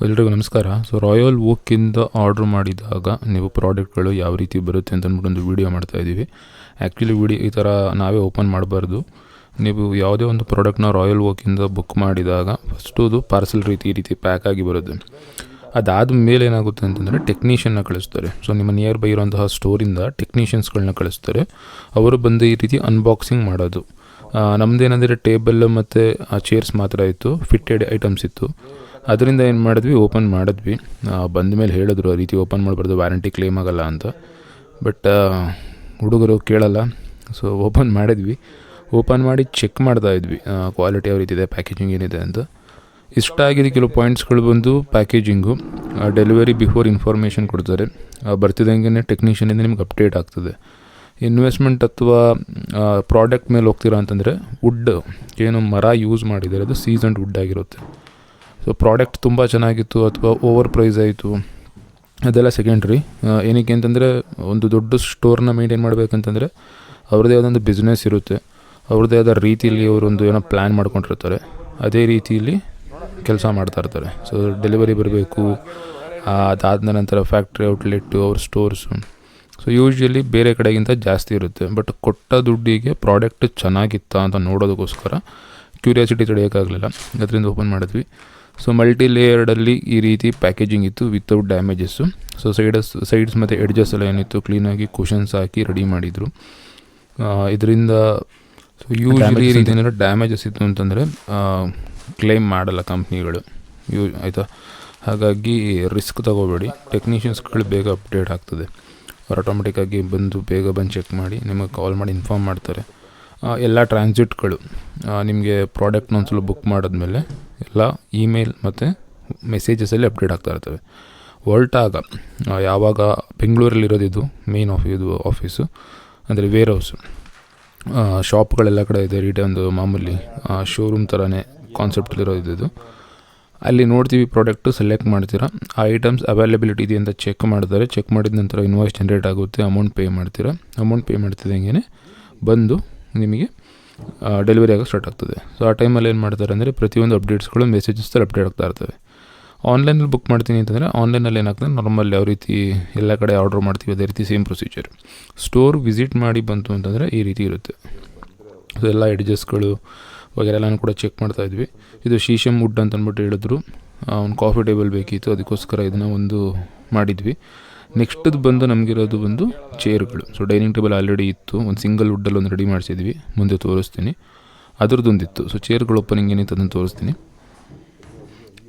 ಎಲ್ರಿಗೂ ನಮಸ್ಕಾರ. Royal ಓಕಿಂದ order ಮಾಡಿದಾಗ ನೀವು ಪ್ರಾಡಕ್ಟ್ಗಳು ಯಾವ ರೀತಿ ಬರುತ್ತೆ ಅಂತ ಅಂದ್ಬಿಟ್ಟು ಒಂದು ವೀಡಿಯೋ ಮಾಡ್ತಾಯಿದ್ದೀವಿ. ಆ್ಯಕ್ಚುಲಿ ಈ ಥರ ನಾವೇ ಓಪನ್ ಮಾಡಬಾರ್ದು. ನೀವು ಯಾವುದೇ ಒಂದು ಪ್ರಾಡಕ್ಟ್ನ ರಾಯಲ್ ಓಕಿಂದ ಬುಕ್ ಮಾಡಿದಾಗ ಫಸ್ಟು ಅದು ಪಾರ್ಸಲ್ ಈ ರೀತಿ ಪ್ಯಾಕ್ ಆಗಿ ಬರುತ್ತೆ. ಅದಾದ ಮೇಲೆ ಏನಾಗುತ್ತೆ ಅಂತಂದರೆ ಟೆಕ್ನಿಷಿಯನ್ನ ಕಳಿಸ್ತಾರೆ. ನಿಮ್ಮ ನಿಯರ್ ಬೈ ಇರೋಂತಹ ಸ್ಟೋರಿಂದ ಟೆಕ್ನಿಷಿಯನ್ಸ್ಗಳನ್ನ ಕಳಿಸ್ತಾರೆ. ಅವರು ಬಂದು ಈ ರೀತಿ ಅನ್ಬಾಕ್ಸಿಂಗ್ ಮಾಡೋದು. ನಮ್ಮದೇನೆಂದರೆ ಟೇಬಲ್ ಮತ್ತು ಚೇರ್ಸ್ ಮಾತ್ರ ಇತ್ತು, ಫಿಟ್ಟೆಡ್ ಐಟಮ್ಸ್ ಇತ್ತು. ಅದರಿಂದ ಏನು ಮಾಡಿದ್ವಿ, ಓಪನ್ ಮಾಡಿದ್ವಿ. ಬಂದ ಮೇಲೆ ಹೇಳಿದ್ರು ಆ ರೀತಿ ಓಪನ್ ಮಾಡಬಾರ್ದು, ವ್ಯಾರಂಟಿ ಕ್ಲೇಮ್ ಆಗೋಲ್ಲ ಅಂತ. ಬಟ್ ಹುಡುಗರು ಕೇಳಲ್ಲ. ಓಪನ್ ಮಾಡಿದ್ವಿ. ಓಪನ್ ಮಾಡಿ ಚೆಕ್ ಮಾಡ್ತಾಯಿದ್ವಿ ಕ್ವಾಲಿಟಿ ಯಾವ ರೀತಿ ಇದೆ, ಪ್ಯಾಕೇಜಿಂಗ್ ಏನಿದೆ ಅಂತ. ಇಷ್ಟ ಆಗಿದೆ ಕೆಲವು ಪಾಯಿಂಟ್ಸ್ಗಳು ಬಂದು ಪ್ಯಾಕೇಜಿಂಗು, ಡೆಲಿವರಿ ಬಿಫೋರ್ ಇನ್ಫಾರ್ಮೇಷನ್ ಕೊಡ್ತಾರೆ. ಬರ್ತಿದ್ದಂಗೆ ಟೆಕ್ನಿಷಿಯನಿಂದ ನಿಮ್ಗೆ ಅಪ್ಡೇಟ್ ಆಗ್ತದೆ. ಇನ್ವೆಸ್ಟ್ಮೆಂಟ್ ಅಥವಾ ಪ್ರಾಡಕ್ಟ್ ಮೇಲೆ ಹೋಗ್ತೀರಾ ಅಂತಂದರೆ ವುಡ್ ಏನು ಮರ ಯೂಸ್ ಮಾಡಿದ್ದಾರೆ ಅದು ಸೀಸನ್ಡ್ ವುಡ್ ಆಗಿರುತ್ತೆ. ಪ್ರಾಡಕ್ಟ್ ತುಂಬ ಚೆನ್ನಾಗಿತ್ತು ಅಥವಾ ಓವರ್ ಪ್ರೈಸ್ ಆಯಿತು ಅದೆಲ್ಲ ಸೆಕೆಂಡ್ರಿ. ಏನಕ್ಕೆ ಅಂತಂದರೆ ಒಂದು ದೊಡ್ಡ ಸ್ಟೋರ್ನ ಮೇಂಟೈನ್ ಮಾಡಬೇಕಂತಂದರೆ ಅವ್ರದ್ದೇ ಆದೊಂದು ಬಿಸ್ನೆಸ್ ಇರುತ್ತೆ. ಅವ್ರದ್ದೇ ಆದ ರೀತಿಯಲ್ಲಿ ಅವರೊಂದು ಏನೋ ಪ್ಲ್ಯಾನ್ ಮಾಡ್ಕೊಂಡಿರ್ತಾರೆ. ಅದೇ ರೀತಿಯಲ್ಲಿ ಕೆಲಸ ಮಾಡ್ತಾಯಿರ್ತಾರೆ. ಡೆಲಿವರಿ ಬರಬೇಕು, ಅದಾದ ನಂತರ ಫ್ಯಾಕ್ಟ್ರಿ ಔಟ್ಲೆಟ್ಟು, ಅವ್ರ ಸ್ಟೋರ್ಸು. ಯೂಶ್ವಲಿ ಬೇರೆ ಕಡೆಗಿಂತ ಜಾಸ್ತಿ ಇರುತ್ತೆ. ಬಟ್ ಕೊಟ್ಟ ದುಡ್ಡಿಗೆ ಪ್ರಾಡಕ್ಟ್ ಚೆನ್ನಾಗಿತ್ತಾ ಅಂತ ನೋಡೋದಕ್ಕೋಸ್ಕರ ಕ್ಯೂರಿಯಾಸಿಟಿ ತಡೆಯೋಕ್ಕಾಗಲಿಲ್ಲ, ಅದರಿಂದ ಓಪನ್ ಮಾಡಿದ್ವಿ. ಮಲ್ಟಿ ಲೇಯರ್ಡಲ್ಲಿ ಈ ರೀತಿ ಪ್ಯಾಕೇಜಿಂಗ್ ಇತ್ತು ವಿತೌಟ್ ಡ್ಯಾಮೇಜಸ್ಸು. ಸೈಡ್ಸ್ ಮತ್ತು ಎಡ್ಜಸ್ ಎಲ್ಲ ಏನಿತ್ತು ಕ್ಲೀನಾಗಿ ಕುಷನ್ಸ್ ಹಾಕಿ ರೆಡಿ ಮಾಡಿದರು. ಇದರಿಂದ ಯೂಶ್ವಲಿ ಈ ರೀತಿ ಏನಾದ್ರು ಡ್ಯಾಮೇಜಸ್ ಇತ್ತು ಅಂತಂದರೆ ಕ್ಲೇಮ್ ಮಾಡಲ್ಲ ಕಂಪ್ನಿಗಳು, ಆಯಿತಾ. ಹಾಗಾಗಿ ರಿಸ್ಕ್ ತೊಗೋಬೇಡಿ. ಟೆಕ್ನಿಷಿಯನ್ಸ್ಗಳು ಬೇಗ ಅಪ್ಡೇಟ್ ಆಗ್ತದೆ. ಅವ್ರು ಆಟೋಮೆಟಿಕ್ಕಾಗಿ ಬೇಗ ಬಂದು ಚೆಕ್ ಮಾಡಿ ನಿಮಗೆ ಕಾಲ್ ಮಾಡಿ ಇನ್ಫಾರ್ಮ್ ಮಾಡ್ತಾರೆ. ಎಲ್ಲ ಟ್ರಾನ್ಸಿಟ್ಗಳು ನಿಮಗೆ ಪ್ರಾಡಕ್ಟ್ನ ಒಂದ್ಸಲ ಬುಕ್ ಮಾಡಿದ್ಮೇಲೆ ಎಲ್ಲ ಇಮೇಲ್ ಮತ್ತು ಮೆಸೇಜಸಲ್ಲಿ ಅಪ್ಡೇಟ್ ಆಗ್ತಾ ಇರ್ತವೆ. ಹೊರಟಾಗ ಯಾವಾಗ ಬೆಂಗಳೂರಲ್ಲಿರೋದು ಇದು ಮೇನ್ ಆಫೀಸು ಅಂದರೆ ವೇರ್ ಹೌಸು, ಶಾಪ್ಗಳೆಲ್ಲ ಕಡೆ ಇದೆ. ಒಂದು ಮಾಮೂಲಿ ಶೋರೂಮ್ ಥರನೇ ಕಾನ್ಸೆಪ್ಟಲ್ಲಿರೋದು ಇದು. ಅಲ್ಲಿ ನೋಡ್ತೀವಿ ಪ್ರಾಡಕ್ಟು, ಸೆಲೆಕ್ಟ್ ಮಾಡ್ತೀರಾ, ಆ ಐಟಮ್ಸ್ ಅವೈಲೇಬಿಲಿಟಿ ಇದೆ ಅಂತ ಚೆಕ್ ಮಾಡ್ತಾರೆ. ಚೆಕ್ ಮಾಡಿದ ನಂತರ ಇನ್ವಾಯ್ಸ್ ಜನ್ರೇಟ್ ಆಗುತ್ತೆ, ಅಮೌಂಟ್ ಪೇ ಮಾಡ್ತೀರಾ. ಅಮೌಂಟ್ ಪೇ ಮಾಡ್ತಿದ್ದಂಗೆ ಬಂದು ನಿಮಗೆ ಡೆಲಿವರಿ ಆಗೋಕ್ಕೆ ಸ್ಟಾರ್ಟ್ ಆಗ್ತದೆ. ಆ ಟೈಮಲ್ಲಿ ಏನು ಮಾಡ್ತಾರೆ ಅಂದರೆ ಪ್ರತಿಯೊಂದು ಅಪ್ಡೇಟ್ಸ್ಗಳು ಮೆಸೇಜಸ್ದಲ್ಲಿ ಅಪ್ಡೇಟ್ ಆಗ್ತಾ ಇರ್ತವೆ. ಆನ್ಲೈನಲ್ಲಿ ಬುಕ್ ಮಾಡ್ತೀನಿ ಅಂತಂದರೆ ಆನ್ಲೈನಲ್ಲಿ ಏನಾಗ್ತದೆ, ನಾರ್ಮಲ್ ಯಾವ ರೀತಿ ಎಲ್ಲ ಕಡೆ ಆರ್ಡ್ರ್ ಮಾಡ್ತೀವಿ ಅದೇ ರೀತಿ ಸೇಮ್ ಪ್ರೊಸೀಜರ್. ಸ್ಟೋರ್ ವಿಸಿಟ್ ಮಾಡಿ ಬಂತು ಅಂತಂದರೆ ಈ ರೀತಿ ಇರುತ್ತೆ. ಎಲ್ಲ ಎಡ್ಜಸ್ಗಳು ವಗೇರೆಲ್ಲನೂ ಕೂಡ ಚೆಕ್ ಮಾಡ್ತಾಯಿದ್ವಿ. ಇದು ಶೀಶಮ್ ವುಡ್ ಅಂತ ಅಂದ್ಬಿಟ್ಟು ಹೇಳಿದ್ರು. ಒಂದು ಕಾಫಿ ಟೇಬಲ್ ಬೇಕಿತ್ತು, ಅದಕ್ಕೋಸ್ಕರ ಇದನ್ನು ಒಂದು ಮಾಡಿದ್ವಿ. ನೆಕ್ಸ್ಟದು ಬಂದು ನಮಗಿರೋದು ಒಂದು ಚೇರ್ಗಳು. ಡೈನಿಂಗ್ ಟೇಬಲ್ ಆಲ್ರೆಡಿ ಇತ್ತು, ಒಂದು ಸಿಂಗಲ್ ವುಡ್ಡಲ್ಲಿ ಒಂದು ರೆಡಿ ಮಾಡಿಸಿದ್ವಿ, ಮುಂದೆ ತೋರಿಸ್ತೀನಿ. ಅದರದ್ದೊಂದಿತ್ತು. ಚೇರ್ಗಳು ಓಪನಿಂಗ್ ಏನಿತ್ತು ಅದನ್ನು ತೋರಿಸ್ತೀನಿ.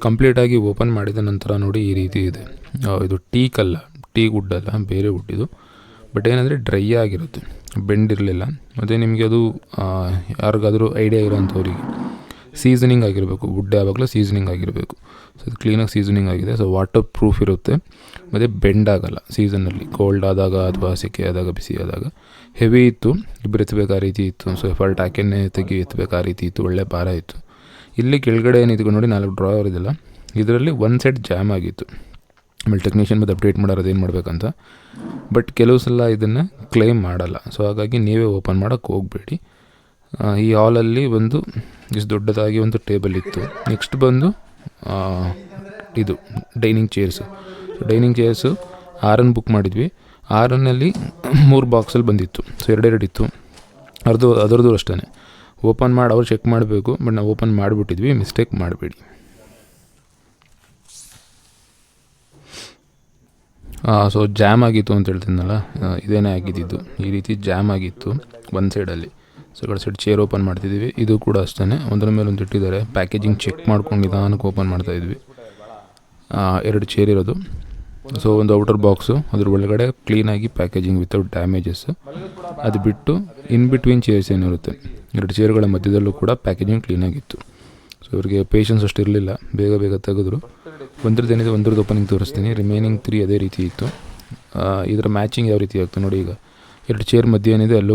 ಕಂಪ್ಲೀಟಾಗಿ ಓಪನ್ ಮಾಡಿದ ನಂತರ ನೋಡಿ ಈ ರೀತಿ ಇದೆ. ಇದು ಟೀ ವುಡ್ ಅಲ್ಲ, ಬೇರೆ ವುಡ್ ಇದು. ಬಟ್ ಏನಂದರೆ ಡ್ರೈ ಆಗಿರುತ್ತೆ, ಬೆಂಡಿರಲಿಲ್ಲ. ಮತ್ತು ನಿಮಗೆ ಅದು ಯಾರಿಗಾದರೂ ಐಡಿಯಾ ಇರೋಂಥವ್ರಿಗೆ ಸೀಸನಿಂಗ್ ಆಗಿರಬೇಕು. ವುಡ್ ಯಾವಾಗಲೂ ಸೀಸನಿಂಗ್ ಆಗಿರಬೇಕು. ಇದು ಕ್ಲೀನಾಗಿ ಸೀಸನಿಂಗ್ ಆಗಿದೆ. ವಾಟರ್ ಪ್ರೂಫ್ ಇರುತ್ತೆ ಮತ್ತು ಬೆಂಡ್ ಆಗೋಲ್ಲ. ಸೀಸನಲ್ಲಿ ಕೋಲ್ಡ್ ಆದಾಗ ಅಥವಾ ಸೆಕೆ ಆದಾಗ, ಬಿಸಿ ಆದಾಗ. ಹೆವಿ ಇತ್ತು, ಇಬ್ಬರು ಎತ್ತಬೇಕು ಆ ರೀತಿ ಇತ್ತು. ಎಫರ್ಟ್ ಹಾಕೆನ್ನೇ ಎತ್ತಬೇಕು ಆ ರೀತಿ ಇತ್ತು. ಒಳ್ಳೆ ಭಾರ ಇತ್ತು. ಇಲ್ಲಿ ಕೆಳಗಡೆ ಏನಿತ್ತು ನೋಡಿ 4 ಡ್ರಾವರ್ ಇದೆಲ್ಲ, ಇದರಲ್ಲಿ ಒಂದು ಸೈಡ್ ಜಾಮ್ ಆಗಿತ್ತು. ಆಮೇಲೆ ಟೆಕ್ನಿಷಿಯನ್ ಮತ್ತು ಅಪ್ಡೇಟ್ ಮಾಡೋದು ಏನು ಮಾಡಬೇಕಂತ. ಬಟ್ ಕೆಲವು ಸಲ ಇದನ್ನು ಕ್ಲೇಮ್ ಮಾಡಲ್ಲ. ಹಾಗಾಗಿ ನೀವೇ ಓಪನ್ ಮಾಡೋಕ್ಕೆ ಹೋಗಬೇಡಿ. ಈ ಹಾಲಲ್ಲಿ ಒಂದು ಇಷ್ಟು ದೊಡ್ಡದಾಗಿ ಒಂದು ಟೇಬಲ್ ಇತ್ತು. ನೆಕ್ಸ್ಟ್ ಬಂದು ಇದು ಡೈನಿಂಗ್ ಚೇರ್ಸು 6 ಬುಕ್ ಮಾಡಿದ್ವಿ. 6ನಲ್ಲಿ 3 ಬಾಕ್ಸಲ್ಲಿ ಬಂದಿತ್ತು. 2 ಇತ್ತು. ಅದರದ್ದು ಅಷ್ಟೇ ಓಪನ್ ಮಾಡಿ ಅವ್ರು ಚೆಕ್ ಮಾಡಬೇಕು. ಬಟ್ ನಾವು ಓಪನ್ ಮಾಡಿಬಿಟ್ಟಿದ್ವಿ, ಮಿಸ್ಟೇಕ್ ಮಾಡಬೇಡಿ. ಜಾಮ್ ಆಗಿತ್ತು ಅಂತ ಹೇಳ್ತಿದ್ನಲ್ಲ, ಇದೇನೇ ಆಗಿದ್ದು. ಈ ರೀತಿ ಜಾಮ್ ಆಗಿತ್ತು ಒಂದು ಸೈಡಲ್ಲಿ. ಕಡೆ ಸೈಡ್ ಚೇರ್ ಓಪನ್ ಮಾಡ್ತಿದ್ದೀವಿ. ಇದು ಕೂಡ ಅಷ್ಟೇ, ಒಂದರ ಮೇಲೆ ಒಂದು ಇಟ್ಟಿದ್ದಾರೆ. ಪ್ಯಾಕೇಜಿಂಗ್ ಚೆಕ್ ಮಾಡ್ಕೊಂಡು ನಿಧಾನಕ್ಕೆ ಓಪನ್ ಮಾಡ್ತಾಯಿದ್ವಿ. 2 ಚೇರ್ ಇರೋದು. ಒಂದು ಔಟರ್ ಬಾಕ್ಸು, ಅದ್ರ ಒಳಗಡೆ ಕ್ಲೀನಾಗಿ ಪ್ಯಾಕೇಜಿಂಗ್ ವಿತೌಟ್ ಡ್ಯಾಮೇಜಸ್ಸು. ಅದು ಬಿಟ್ಟು ಇನ್ ಬಿಟ್ವೀನ್ ಚೇರ್ಸ್ ಏನಿರುತ್ತೆ, 2 ಚೇರ್ಗಳ ಮಧ್ಯದಲ್ಲೂ ಕೂಡ ಪ್ಯಾಕೇಜಿಂಗ್ ಕ್ಲೀನಾಗಿತ್ತು. ಇವ್ರಿಗೆ ಪೇಷನ್ಸ್ ಅಷ್ಟು ಇರಲಿಲ್ಲ, ಬೇಗ ತೆಗೆದ್ರು. ಒಂದ್ರದ್ದೇನಿದೆ ಒಂದ್ರದ್ದು ಓಪನಿಂಗ್ ತೋರಿಸ್ತೀನಿ. ರಿಮೈನಿಂಗ್ 3 ಅದೇ ರೀತಿ ಇತ್ತು. ಇದರ ಮ್ಯಾಚಿಂಗ್ ಯಾವ ರೀತಿ ಆಗ್ತದೆ ನೋಡಿ. ಈಗ 2 ಚೇರ್ ಮಧ್ಯೆ ಏನಿದೆ ಅಲ್ಲೂ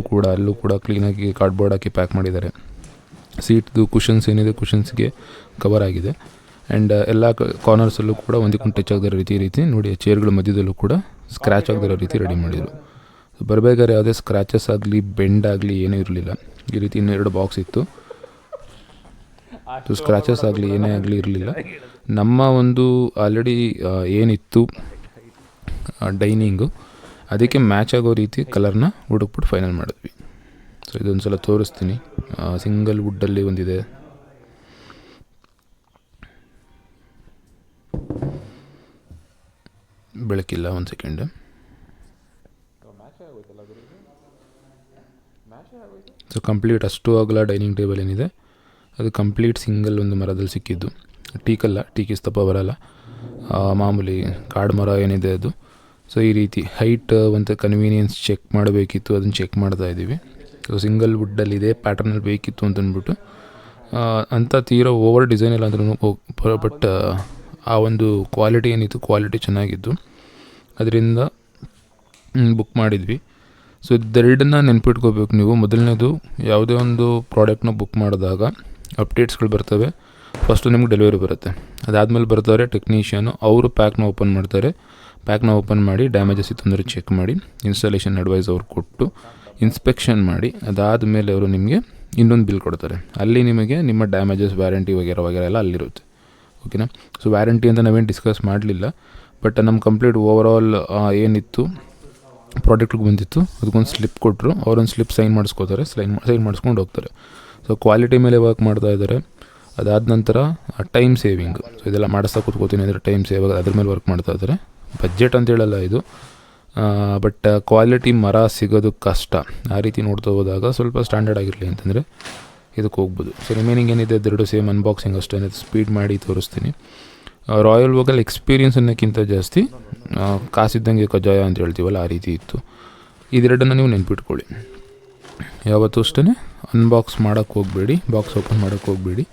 ಕೂಡ ಕ್ಲೀನಾಗಿ ಕಾರ್ಡ್ಬೋರ್ಡ್ ಹಾಕಿ ಪ್ಯಾಕ್ ಮಾಡಿದ್ದಾರೆ. ಸೀಟ್ದು ಕುಷನ್ಸ್ ಏನಿದೆ, ಕುಷನ್ಸ್ಗೆ ಕವರ್ ಆಗಿದೆ. ಆ್ಯಂಡ್ ಎಲ್ಲ ಕಾರ್ನರ್ಸಲ್ಲೂ ಕೂಡ ಒಂದಕ್ಕೊಂದು ಟಚ್ ಆಗದಿರೋ ರೀತಿ ನೋಡಿ. ಚೇರ್ಗಳ ಮಧ್ಯದಲ್ಲೂ ಕೂಡ ಸ್ಕ್ರ್ಯಾಚ್ ಆಗದಿರೋ ರೀತಿ ರೆಡಿ ಮಾಡಿದರು. ಬರಬೇಕಾದ್ರೆ ಯಾವುದೇ ಸ್ಕ್ರ್ಯಾಚಸ್ ಆಗಲಿ, ಬೆಂಡ್ ಆಗಲಿ ಏನೂ ಇರಲಿಲ್ಲ. ಈ ರೀತಿ 2 ಬಾಕ್ಸ್ ಇತ್ತು. ಸ್ಕ್ರ್ಯಾಚಸ್ ಆಗಲಿ ಏನೇ ಆಗಲಿ ಇರಲಿಲ್ಲ. ನಮ್ಮ ಒಂದು ಆಲ್ರೆಡಿ ಏನಿತ್ತು ಡೈನಿಂಗು ಅದಕ್ಕೆ ಮ್ಯಾಚ್ ಆಗೋ ರೀತಿ ಕಲರ್ನ ಹುಡುಕ್ಬಿಟ್ಟು ಫೈನಲ್ ಮಾಡಿದ್ವಿ. ಸೊ ಇದೊಂದು ಸಲ ತೋರಿಸ್ತೀನಿ. ಸಿಂಗಲ್ ವುಡ್ಡಲ್ಲಿ ಒಂದಿದೆ, ಬೆಳಕಿಲ್ಲ, ಒಂದು ಸೆಕೆಂಡ್. ಸೊ ಕಂಪ್ಲೀಟ್ ಅಷ್ಟು ಆಗಲ್ಲ ಡೈನಿಂಗ್ ಟೇಬಲ್ ಏನಿದೆ ಅದು ಕಂಪ್ಲೀಟ್ ಸಿಂಗಲ್ ಒಂದು ಮರದಲ್ಲಿ ಸಿಕ್ಕಿದ್ದು. ಟೀಕಲ್ಲ, ಟೀಕಿಸ್ ತಪ್ಪ ಬರೋಲ್ಲ, ಮಾಮೂಲಿ ಕಾಡು ಮರ ಏನಿದೆ ಅದು. ಸೊ ಈ ರೀತಿ ಹೈಟ್ ಒಂದು ಕನ್ವೀನಿಯನ್ಸ್ ಚೆಕ್ ಮಾಡಬೇಕಿತ್ತು, ಅದನ್ನು ಚೆಕ್ ಮಾಡ್ತಾ ಇದ್ದೀವಿ. ಸೊ ಸಿಂಗಲ್ ವುಡ್ಡಲ್ಲಿ ಇದೇ ಪ್ಯಾಟರ್ನಲ್ಲಿ ಬೇಕಿತ್ತು ಅಂತಂದ್ಬಿಟ್ಟು ಅಂಥ ತೀರೋ ಓವರ್ ಡಿಸೈನ್ ಇಲ್ಲ ಅಂದ್ರೂ ಬಟ್ ಆ ಒಂದು ಕ್ವಾಲಿಟಿ ಏನಿತ್ತು ಕ್ವಾಲಿಟಿ ಚೆನ್ನಾಗಿತ್ತು, ಅದರಿಂದ ಬುಕ್ ಮಾಡಿದ್ವಿ. ಸೊ ಇದೆರಡನ್ನ ನೆನ್ಪಿಟ್ಕೋಬೇಕು ನೀವು. ಮೊದಲನೇದು, ಯಾವುದೇ ಒಂದು ಪ್ರಾಡಕ್ಟ್ನ ಬುಕ್ ಮಾಡಿದಾಗ ಅಪ್ಡೇಟ್ಸ್ಗಳು ಬರ್ತವೆ. ಫಸ್ಟು ನಿಮ್ಗೆ ಡೆಲಿವರಿ ಬರುತ್ತೆ, ಅದಾದಮೇಲೆ ಬರ್ತಾರೆ ಟೆಕ್ನಿಷಿಯನು, ಅವರು ಪ್ಯಾಕ್ನ ಓಪನ್ ಮಾಡ್ತಾರೆ. ಪ್ಯಾಕ್ನ ಓಪನ್ ಮಾಡಿ ಡ್ಯಾಮೇಜಸ್ ಇತ್ತು ಅಂದರೆ ಚೆಕ್ ಮಾಡಿ ಇನ್ಸ್ಟಾಲೇಷನ್ ಅಡ್ವೈಸ್ ಅವ್ರು ಕೊಟ್ಟು ಇನ್ಸ್ಪೆಕ್ಷನ್ ಮಾಡಿ ಅದಾದಮೇಲೆ ಅವರು ನಿಮಗೆ ಇನ್ನೊಂದು ಬಿಲ್ ಕೊಡ್ತಾರೆ. ಅಲ್ಲಿ ನಿಮಗೆ ನಿಮ್ಮ ಡ್ಯಾಮೇಜಸ್, ವ್ಯಾರಂಟಿ ವಗೇರೆ ಎಲ್ಲ ಅಲ್ಲಿರುತ್ತೆ. ಓಕೆನಾ. ಸೊ ವ್ಯಾರಂಟಿ ಅಂತ ನಾವೇನು ಡಿಸ್ಕಸ್ ಮಾಡಲಿಲ್ಲ, ಬಟ್ ನಮ್ಮ ಕಂಪ್ಲೀಟ್ ಓವರಾಲ್ ಏನಿತ್ತು ಪ್ರಾಡಕ್ಟ್ಗೆ ಬಂದಿತ್ತು ಅದಕ್ಕೊಂದು ಸ್ಲಿಪ್ ಕೊಟ್ಟರು. ಅವರೊಂದು ಸ್ಲಿಪ್ ಸೈನ್ ಮಾಡಿಸ್ಕೋತಾರೆ, ಸೈನ್ ಮಾಡಿಸ್ಕೊಂಡು ಹೋಗ್ತಾರೆ. ಸೊ ಕ್ವಾಲಿಟಿ ಮೇಲೆ ವರ್ಕ್ ಮಾಡ್ತಾ ಇದ್ದಾರೆ. ಅದಾದ ನಂತರ ಟೈಮ್ ಸೇವಿಂಗ್. ಸೊ ಇದೆಲ್ಲ ಮಾಡಿಸ್ತಾ ಕೂತ್ಕೋತೀನಿ ಅಂದರೆ ಟೈಮ್ ಸೇವ್ ಆಗೋದು, ಅದ್ರ ಮೇಲೆ ವರ್ಕ್ ಮಾಡ್ತಾ ಇದ್ದಾರೆ. ಬಜೆಟ್ ಅಂತ ಹೇಳಲ್ಲ ಇದು, ಬಟ್ ಕ್ವಾಲಿಟಿ ಮರ ಸಿಗೋದು ಕಷ್ಟ. ಆ ರೀತಿ ನೋಡ್ತಾ ಹೋದಾಗ ಸ್ವಲ್ಪ ಸ್ಟ್ಯಾಂಡರ್ಡ್ ಆಗಿರಲಿ ಅಂತಂದರೆ ಇದಕ್ಕೆ ಹೋಗ್ಬೋದು. ಸೊ ರಿಮೈನಿಂಗ್ ಏನಿದೆ ಅದೆರಡು ಸೇಮ್ ಅನ್ಬಾಕ್ಸಿಂಗ್ ಅಷ್ಟೇ, ಸ್ಪೀಡ್ ಮಾಡಿ ತೋರಿಸ್ತೀನಿ. ರಾಯಲ್ ವೋಗಲ್ ಎಕ್ಸ್ಪೀರಿಯನ್ಸ್ ಅನ್ನೋಕ್ಕಿಂತ ಜಾಸ್ತಿ ಕಾಸಿದ್ದಂಗೆ ಕಜಾಯ ಅಂತ ಹೇಳ್ತೀವಲ್ಲ ಆ ರೀತಿ ಇತ್ತು. ಇದೆರಡನ್ನು ನೀವು ನೆನ್ಪಿಟ್ಕೊಳ್ಳಿ. ಯಾವತ್ತೂ ಅಷ್ಟೇ ಅನ್ಬಾಕ್ಸ್ ಮಾಡೋಕ್ಕೆ ಹೋಗಬೇಡಿ, ಬಾಕ್ಸ್ ಓಪನ್ ಮಾಡೋಕ್ಕೆ ಹೋಗಬೇಡಿ.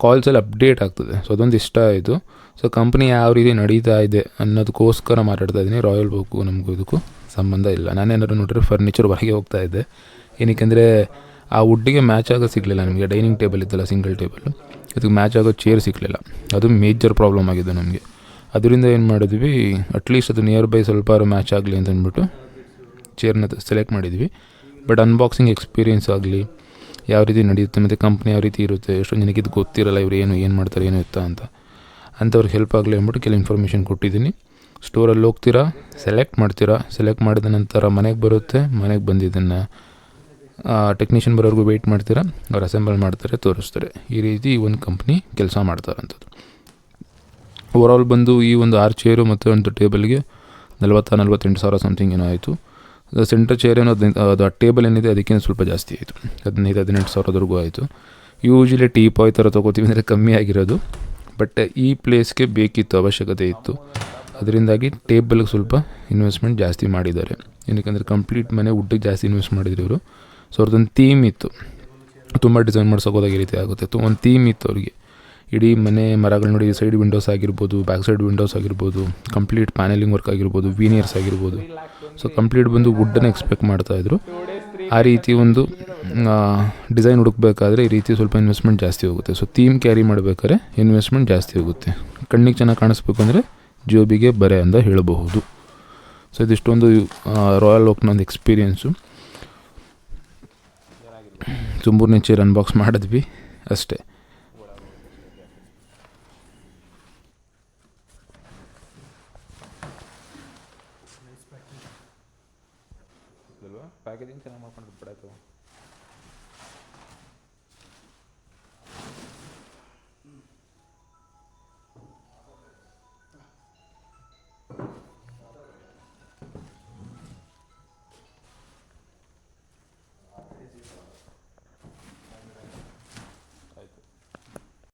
ಕಾಲ್ಸಲ್ಲಿ ಅಪ್ಡೇಟ್ ಆಗ್ತದೆ. ಸೊ ಅದೊಂದು ಇಷ್ಟ ಆಯಿತು. ಸೊ ಕಂಪ್ನಿ ಯಾವ ರೀತಿ ನಡೀತಾ ಇದೆ ಅನ್ನೋದಕ್ಕೋಸ್ಕರ ಮಾತಾಡ್ತಾ ಇದ್ದೀನಿ. ರಾಯಲ್ ವೋಗೂ ನಮಗೂ ಇದಕ್ಕೂ ಸಂಬಂಧ ಇಲ್ಲ. ನಾನೇನಾದ್ರು ನೋಡಿದ್ರೆ ಫರ್ನಿಚರ್ ಹೊರಗೆ ಹೋಗ್ತಾ ಇದ್ದೆ. ಏನಕ್ಕೆಂದರೆ ಆ ವುಡ್ಡಿಗೆ ಮ್ಯಾಚ್ ಆಗೋದು ಸಿಗಲಿಲ್ಲ ನಮಗೆ. ಡೈನಿಂಗ್ ಟೇಬಲ್ ಇತ್ತಲ್ಲ ಸಿಂಗಲ್ ಟೇಬಲ್, ಇದಕ್ಕೆ ಮ್ಯಾಚ್ ಆಗೋ ಚೇರ್ ಸಿಗಲಿಲ್ಲ. ಅದು ಮೇಜರ್ ಪ್ರಾಬ್ಲಮ್ ಆಗಿದೆ ನಮಗೆ. ಅದರಿಂದ ಏನು ಮಾಡಿದ್ವಿ, ಅಟ್ಲೀಸ್ಟ್ ಅದು ನಿಯರ್ ಬೈ ಸ್ವಲ್ಪ ಮ್ಯಾಚ್ ಆಗಲಿ ಅಂತ ಅಂದ್ಬಿಟ್ಟು ಚೇರ್ನ ಸೆಲೆಕ್ಟ್ ಮಾಡಿದ್ವಿ. ಬಟ್ ಅನ್ಬಾಕ್ಸಿಂಗ್ ಎಕ್ಸ್ಪೀರಿಯೆನ್ಸ್ ಆಗಲಿ, ಯಾವ ರೀತಿ ನಡೆಯುತ್ತೆ ಮತ್ತು ಕಂಪ್ನಿ ಯಾವ ರೀತಿ ಇರುತ್ತೆ, ಎಷ್ಟೊಂದು ಜನಕ್ಕೆ ಇದು ಗೊತ್ತಿರಲ್ಲ, ಇವರು ಏನು ಮಾಡ್ತಾರೆ ಏನು ಇತ್ತ ಅಂತ, ಅಂಥವ್ರಿಗೆ ಹೆಲ್ಪ್ ಆಗಲಿ ಅಂದ್ಬಿಟ್ಟು ಕೆಲವು ಇನ್ಫಾರ್ಮೇಷನ್ ಕೊಟ್ಟಿದ್ದೀನಿ. ಸ್ಟೋರಲ್ಲಿ ಹೋಗ್ತೀರಾ, ಸೆಲೆಕ್ಟ್ ಮಾಡ್ತೀರಾ, ಸೆಲೆಕ್ಟ್ ಮಾಡಿದ ನಂತರ ಮನೆಗೆ ಬರುತ್ತೆ. ಮನೆಗೆ ಬಂದಿದ್ದನ್ನು ಟೆಕ್ನಿಷಿಯನ್ ಬರೋರ್ಗೂ ವೆಯ್ಟ್ ಮಾಡ್ತೀರಾ, ಅವ್ರು ಅಸೆಂಬಲ್ ಮಾಡ್ತಾರೆ, ತೋರಿಸ್ತಾರೆ. ಈ ರೀತಿ ಈ ಒಂದು ಕಂಪ್ನಿ ಕೆಲಸ ಮಾಡ್ತಾರಂಥದ್ದು. ಓವರಾಲ್ ಬಂದು ಈ ಒಂದು 6 ಚೇರು ಮತ್ತು ಒಂದು ಟೇಬಲ್ಗೆ 40-48 ಸಾವಿರ ಸಮಥಿಂಗ್ ಏನೋ ಆಯಿತು. ಸೆಂಟರ್ ಚೇರ್ ಏನೋ ಅದು ಆ ಟೇಬಲ್ ಏನಿದೆ ಅದಕ್ಕಿಂತ ಸ್ವಲ್ಪ ಜಾಸ್ತಿ ಆಯಿತು, 15-18 ಸಾವಿರದವರೆಗೂ ಆಯಿತು. ಯೂಶ್ವಲಿ ಟೀಪಾಯ್ ಥರ ತೊಗೋತೀವಿ ಅಂದರೆ ಕಮ್ಮಿ ಆಗಿರೋದು, ಬಟ್ ಈ ಪ್ಲೇಸ್ಗೆ ಬೇಕಿತ್ತು, ಅವಶ್ಯಕತೆ ಇತ್ತು. ಅದರಿಂದಾಗಿ ಟೇಬಲ್ಗೆ ಸ್ವಲ್ಪ ಇನ್ವೆಸ್ಟ್ಮೆಂಟ್ ಜಾಸ್ತಿ ಮಾಡಿದ್ದಾರೆ. ಏನಕ್ಕೆ ಕಂಪ್ಲೀಟ್ ಮನೆ ವುಡ್ಡಿಗೆ ಜಾಸ್ತಿ ಇನ್ವೆಸ್ಟ್ ಮಾಡಿದ್ರು ಇವರು. ಸೊ ಅವ್ರದ್ದೊಂದು ಥೀಮ್ ಇತ್ತು, ತುಂಬ ಡಿಸೈನ್ ಮಾಡ್ಸೋಕೋದಾಗ ಈ ರೀತಿ ಆಗುತ್ತೆ. ಒಂದು ಥೀಮ್ ಇತ್ತು ಅವರಿಗೆ. ಇಡೀ ಮನೆ ಮರಗಳು ನೋಡಿ, ಸೈಡ್ ವಿಂಡೋಸ್ ಆಗಿರ್ಬೋದು, ಬ್ಯಾಕ್ ಸೈಡ್ ವಿಂಡೋಸ್ ಆಗಿರ್ಬೋದು, ಕಂಪ್ಲೀಟ್ ಪ್ಯಾನೆಲಿಂಗ್ ವರ್ಕ್ ಆಗಿರ್ಬೋದು, ವೀನಿಯರ್ಸ್ ಆಗಿರ್ಬೋದು. ಸೊ ಕಂಪ್ಲೀಟ್ ಬಂದು ವುಡ್ಡನ್ನು ಎಕ್ಸ್ಪೆಕ್ಟ್ ಮಾಡ್ತಾಯಿದ್ರು. ಆ ರೀತಿ ಒಂದು ಡಿಸೈನ್ ಹುಡುಕಬೇಕಾದ್ರೆ ಈ ರೀತಿ ಸ್ವಲ್ಪ ಇನ್ವೆಸ್ಟ್ಮೆಂಟ್ ಜಾಸ್ತಿ ಹೋಗುತ್ತೆ. ಸೊ ಥೀಮ್ ಕ್ಯಾರಿ ಮಾಡಬೇಕಾದ್ರೆ ಇನ್ವೆಸ್ಟ್ಮೆಂಟ್ ಜಾಸ್ತಿ ಹೋಗುತ್ತೆ. ಕಣ್ಣಿಗೆ ಚೆನ್ನಾಗಿ ಕಾಣಿಸ್ಬೇಕು ಅಂದರೆ ಜೋಬಿಗೆ ಬರೆ ಅಂತ ಹೇಳಬಹುದು. ಸೊ ಇದಿಷ್ಟೊಂದು ರಾಯಲ್ ವೋಕ್ನ ಒಂದು ಎಕ್ಸ್ಪೀರಿಯೆನ್ಸು. ತುಂಬೂರನೇ ಚೇರ್ ಅನ್ಬಾಕ್ಸ್ ಮಾಡಿದ್ವಿ ಅಷ್ಟೇ. ಪ್ಯಾಕೇಜಿಂಗ್ ಚೆನ್ನಾಗಿ ಮಾಡ್ಕೊಂಡು ಬಿಡಾಯ್ತು.